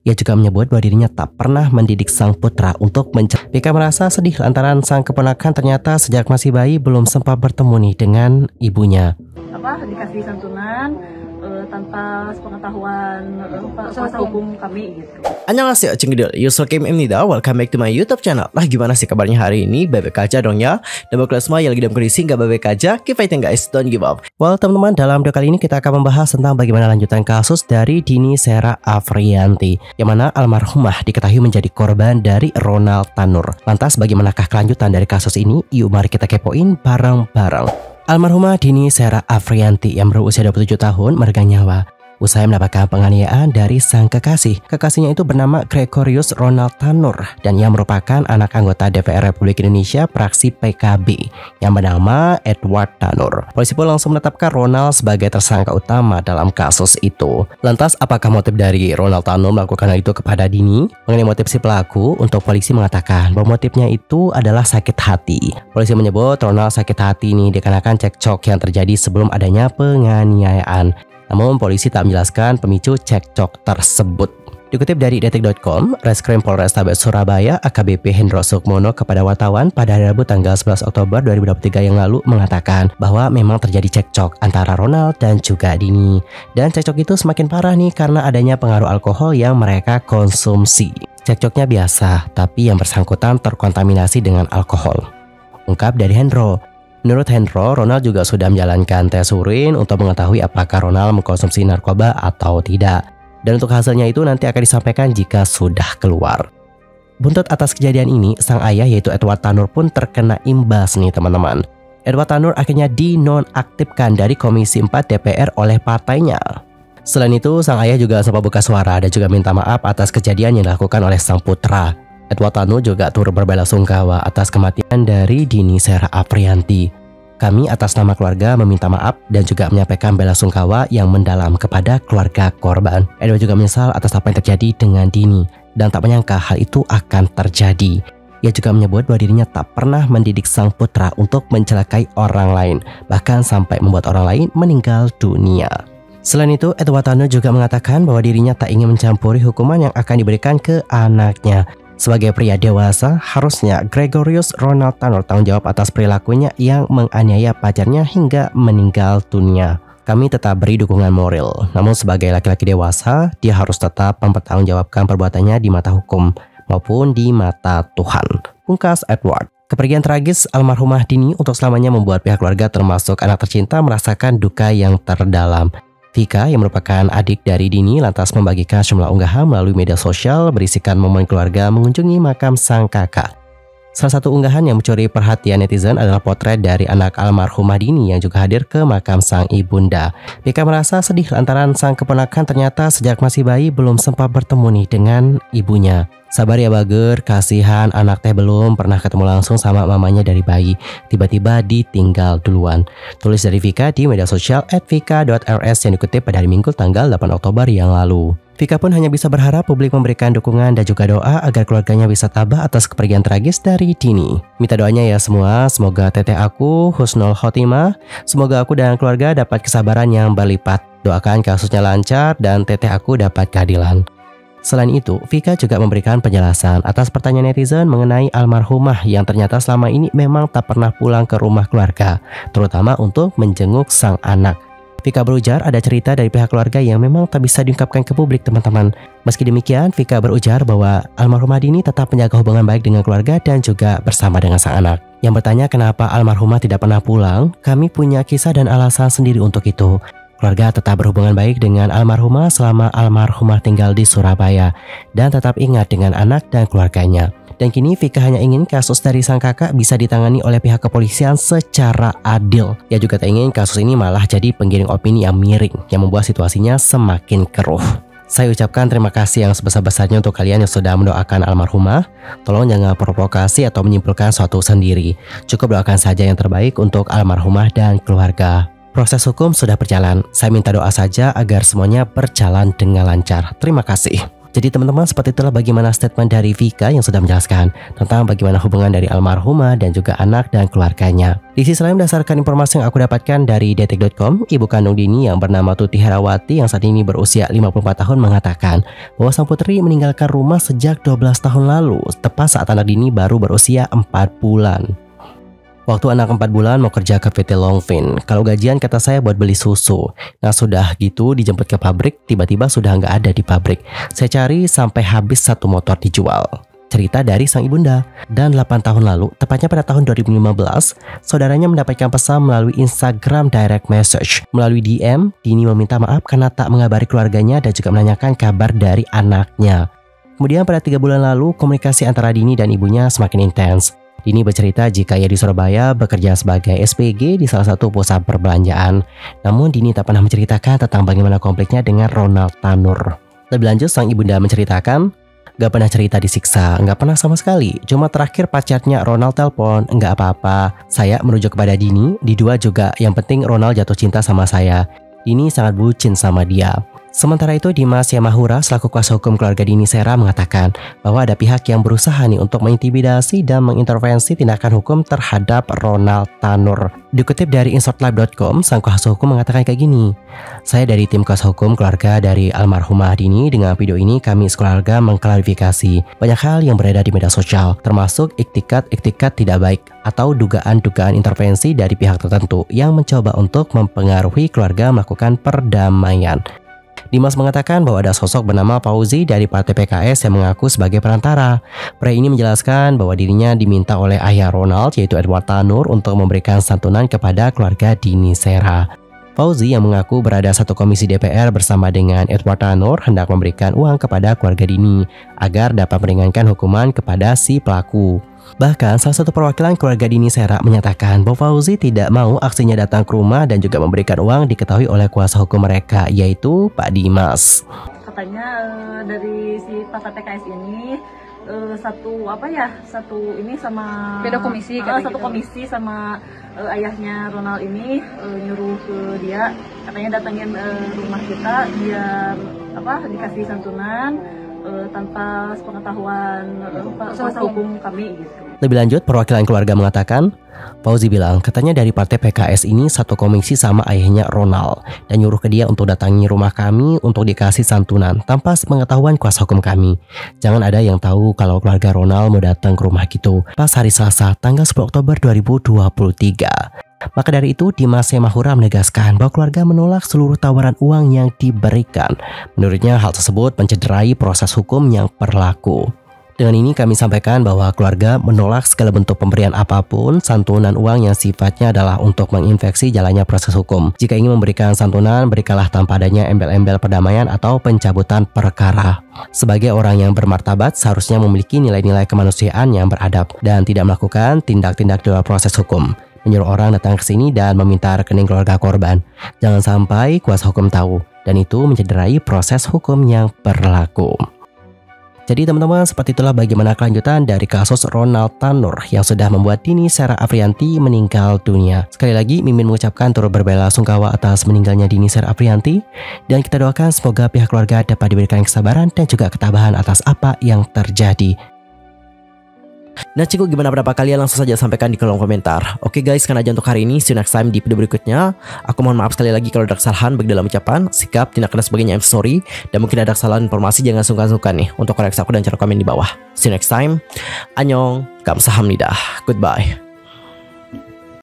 Ia juga menyebut bahwa dirinya tak pernah mendidik sang putra untuk mencelakai. Vika merasa sedih lantaran sang keponakan ternyata sejak masih bayi belum sempat bertemu nih dengan ibunya. Dikasih santunan tanpa sepengetahuan kuasa hukum kami gitu. Annyeonghaseyo cengidul, Yusuf Kim Imnida, welcome back to my YouTube channel. Lah gimana sih kabarnya hari ini? Baik-baik aja dong ya. Dan buat kalian semua yang lagi dalam kondisi nggak baik-baik aja, keep fighting guys, don't give up. Well teman-teman, dalam video kali ini kita akan membahas tentang bagaimana lanjutan kasus dari Dini Sera Afriyanti, yang mana almarhumah diketahui menjadi korban dari Ronald Tanur. Lantas bagaimanakah kelanjutan dari kasus ini? Yuk mari kita kepoin bareng-bareng. Almarhumah Dini Sera Afriyanti yang berusia 27 tahun meregang nyawa usai mendapatkan penganiayaan dari sang kekasih. Kekasihnya itu bernama Gregorius Ronald Tanur dan ia merupakan anak anggota DPR Republik Indonesia fraksi PKB yang bernama Edward Tanur. Polisi pun langsung menetapkan Ronald sebagai tersangka utama dalam kasus itu. Lantas apakah motif dari Ronald Tanur melakukan hal itu kepada Dini? Mengenai motif si pelaku, untuk polisi mengatakan bahwa motifnya itu adalah sakit hati. Polisi menyebut Ronald sakit hati ini dikarenakan cekcok yang terjadi sebelum adanya penganiayaan. Namun polisi tak menjelaskan pemicu cekcok tersebut. Dikutip dari detik.com, Reskrim Polrestabes Surabaya AKBP Hendro Sukmono kepada wartawan pada hari Rabu tanggal 11 Oktober 2023 yang lalu mengatakan bahwa memang terjadi cekcok antara Ronald dan juga Dini. Dan cekcok itu semakin parah nih karena adanya pengaruh alkohol yang mereka konsumsi. Cekcoknya biasa, tapi yang bersangkutan terkontaminasi dengan alkohol, ungkap dari Hendro. Menurut Hendro, Ronald juga sudah menjalankan tes urin untuk mengetahui apakah Ronald mengkonsumsi narkoba atau tidak. Dan untuk hasilnya itu nanti akan disampaikan jika sudah keluar. Buntut atas kejadian ini, sang ayah yaitu Edward Tanur pun terkena imbas nih teman-teman. Edward Tanur akhirnya dinonaktifkan dari Komisi 4 DPR oleh partainya. Selain itu, sang ayah juga sempat buka suara dan juga minta maaf atas kejadian yang dilakukan oleh sang putra. Edward Tanur juga turut berbelasungkawa atas kematian dari Dini Sera Afriyanti. Kami atas nama keluarga meminta maaf dan juga menyampaikan belasungkawa yang mendalam kepada keluarga korban. Edward juga menyesal atas apa yang terjadi dengan Dini dan tak menyangka hal itu akan terjadi. Ia juga menyebut bahwa dirinya tak pernah mendidik sang putra untuk mencelakai orang lain, bahkan sampai membuat orang lain meninggal dunia. Selain itu, Edward Tanur juga mengatakan bahwa dirinya tak ingin mencampuri hukuman yang akan diberikan ke anaknya. Sebagai pria dewasa, harusnya Gregorius Ronald Tanur tanggung jawab atas perilakunya yang menganiaya pacarnya hingga meninggal dunia. Kami tetap beri dukungan moral, namun sebagai laki-laki dewasa, dia harus tetap mempertanggungjawabkan perbuatannya di mata hukum maupun di mata Tuhan, pungkas Edward. Kepergian tragis almarhumah Dini untuk selamanya membuat pihak keluarga termasuk anak tercinta merasakan duka yang terdalam. Vika yang merupakan adik dari Dini lantas membagikan sejumlah unggahan melalui media sosial berisikan momen keluarga mengunjungi makam sang kakak. Salah satu unggahan yang mencuri perhatian netizen adalah potret dari anak almarhumah Dini yang juga hadir ke makam sang ibunda. Vika merasa sedih lantaran sang keponakan ternyata sejak masih bayi belum sempat bertemu nih dengan ibunya. Sabar ya Bager, kasihan anak teh belum pernah ketemu langsung sama mamanya dari bayi. Tiba-tiba ditinggal duluan. Tulis dari Vika di media sosial @vika.rs yang dikutip pada hari Minggu tanggal 8 Oktober yang lalu. Vika pun hanya bisa berharap publik memberikan dukungan dan juga doa agar keluarganya bisa tabah atas kepergian tragis dari Dini. Minta doanya ya semua, semoga teteh aku husnul khotimah, semoga aku dan keluarga dapat kesabaran yang berlipat. Doakan kasusnya lancar dan teteh aku dapat keadilan. Selain itu, Vika juga memberikan penjelasan atas pertanyaan netizen mengenai almarhumah yang ternyata selama ini memang tak pernah pulang ke rumah keluarga, terutama untuk menjenguk sang anak. Vika berujar ada cerita dari pihak keluarga yang memang tak bisa diungkapkan ke publik teman-teman. Meski demikian, Vika berujar bahwa almarhumah Dini tetap menjaga hubungan baik dengan keluarga dan juga bersama dengan sang anak. Yang bertanya kenapa almarhumah tidak pernah pulang, kami punya kisah dan alasan sendiri untuk itu. Keluarga tetap berhubungan baik dengan almarhumah selama almarhumah tinggal di Surabaya dan tetap ingat dengan anak dan keluarganya. Dan kini Vika hanya ingin kasus dari sang kakak bisa ditangani oleh pihak kepolisian secara adil. Ia juga tak ingin kasus ini malah jadi penggiring opini yang miring yang membuat situasinya semakin keruh. Saya ucapkan terima kasih yang sebesar-besarnya untuk kalian yang sudah mendoakan almarhumah. Tolong jangan provokasi atau menyimpulkan suatu sendiri. Cukup doakan saja yang terbaik untuk almarhumah dan keluarga. Proses hukum sudah berjalan. Saya minta doa saja agar semuanya berjalan dengan lancar. Terima kasih. Jadi teman-teman, seperti itulah bagaimana statement dari Vika yang sudah menjelaskan tentang bagaimana hubungan dari almarhumah dan juga anak dan keluarganya. Di sisi lain, berdasarkan informasi yang aku dapatkan dari detik.com, ibu kandung Dini yang bernama Tuti Herawati yang saat ini berusia 54 tahun mengatakan bahwa sang putri meninggalkan rumah sejak 12 tahun lalu, tepat saat anak Dini baru berusia 4 bulan. Waktu anak 4 bulan mau kerja ke PT Longfin. Kalau gajian kata saya buat beli susu. Nah sudah gitu dijemput ke pabrik, tiba-tiba sudah nggak ada di pabrik. Saya cari sampai habis 1 motor dijual. Cerita dari sang ibunda. Dan 8 tahun lalu, tepatnya pada tahun 2015, saudaranya mendapatkan pesan melalui Instagram direct message. Melalui DM, Dini meminta maaf karena tak mengabari keluarganya dan juga menanyakan kabar dari anaknya. Kemudian pada 3 bulan lalu, komunikasi antara Dini dan ibunya semakin intens. Dini bercerita jika ia di Surabaya bekerja sebagai SPG di salah satu pusat perbelanjaan. Namun Dini tak pernah menceritakan tentang bagaimana konfliknya dengan Ronald Tanur. Lebih lanjut, sang ibunda menceritakan, gak pernah cerita disiksa, gak pernah sama sekali. Cuma terakhir pacarnya Ronald telepon, gak apa-apa. Saya merujuk kepada Dini, di dua juga yang penting Ronald jatuh cinta sama saya. Dini sangat bucin sama dia. Sementara itu, Dimas Yamahura selaku kuasa hukum keluarga Dini Sera mengatakan bahwa ada pihak yang berusaha nih untuk mengintimidasi dan mengintervensi tindakan hukum terhadap Ronald Tanur. Dikutip dari insertlive.com, sang kuasa hukum mengatakan kayak gini, saya dari tim kuasa hukum keluarga dari almarhumah Dini, dengan video ini kami sekeluarga mengklarifikasi banyak hal yang beredar di media sosial, termasuk iktikat tidak baik atau dugaan-dugaan intervensi dari pihak tertentu yang mencoba untuk mempengaruhi keluarga melakukan perdamaian. Dimas mengatakan bahwa ada sosok bernama Fauzi dari Partai PKS yang mengaku sebagai perantara. Pria ini menjelaskan bahwa dirinya diminta oleh ayah Ronald, yaitu Edward Tanur, untuk memberikan santunan kepada keluarga Dini Sera. Fauzi yang mengaku berada satu komisi DPR bersama dengan Edward Tanur hendak memberikan uang kepada keluarga Dini agar dapat meringankan hukuman kepada si pelaku. Bahkan salah satu perwakilan keluarga Dini Sera menyatakan bahwa Fauzi tidak mau aksinya datang ke rumah dan juga memberikan uang diketahui oleh kuasa hukum mereka, yaitu Pak Dimas. Katanya dari si Partai PKS ini satu ini sama beda komisi, satu komisi sama ayahnya Ronald ini nyuruh ke dia, katanya datangin rumah kita biar dikasih santunan tanpa sepengetahuan kuasa hukum kami gitu. Lebih lanjut, perwakilan keluarga mengatakan, Fauzi bilang katanya dari Partai PKS ini satu komisi sama ayahnya Ronald dan nyuruh ke dia untuk datangi rumah kami untuk dikasih santunan tanpa sepengetahuan kuasa hukum kami. Jangan ada yang tahu kalau keluarga Ronald mau datang ke rumah gitu pas hari Selasa tanggal 10 Oktober 2023. Maka dari itu, Dimas Yamahura menegaskan bahwa keluarga menolak seluruh tawaran uang yang diberikan. Menurutnya hal tersebut mencederai proses hukum yang berlaku. Dengan ini kami sampaikan bahwa keluarga menolak segala bentuk pemberian apapun santunan uang yang sifatnya adalah untuk menginfeksi jalannya proses hukum. Jika ingin memberikan santunan, berikanlah tanpa adanya embel-embel perdamaian atau pencabutan perkara. Sebagai orang yang bermartabat, seharusnya memiliki nilai-nilai kemanusiaan yang beradab dan tidak melakukan tindak-tindak di luar proses hukum. Menyuruh orang datang ke sini dan meminta rekening keluarga korban. Jangan sampai kuasa hukum tahu, dan itu mencederai proses hukum yang berlaku. Jadi teman-teman, seperti itulah bagaimana kelanjutan dari kasus Ronald Tanur yang sudah membuat Dini Sera Afrianti meninggal dunia. Sekali lagi, Mimin mengucapkan turut berbela-sungkawa atas meninggalnya Dini Sera Afrianti, dan kita doakan semoga pihak keluarga dapat diberikan kesabaran dan juga ketabahan atas apa yang terjadi. Nah cikgu, gimana pendapat kalian? Langsung saja sampaikan di kolom komentar. Oke guys, sekian aja untuk hari ini. See you next time di video berikutnya. Aku mohon maaf sekali lagi kalau ada kesalahan baik dalam ucapan, sikap, tindakan dan sebagainya. I'm sorry. Dan mungkin ada kesalahan informasi, jangan sungkan-sungkan nih untuk koreksi aku dan cara komen di bawah. See you next time. Annyeong, kamsahamnida. Goodbye.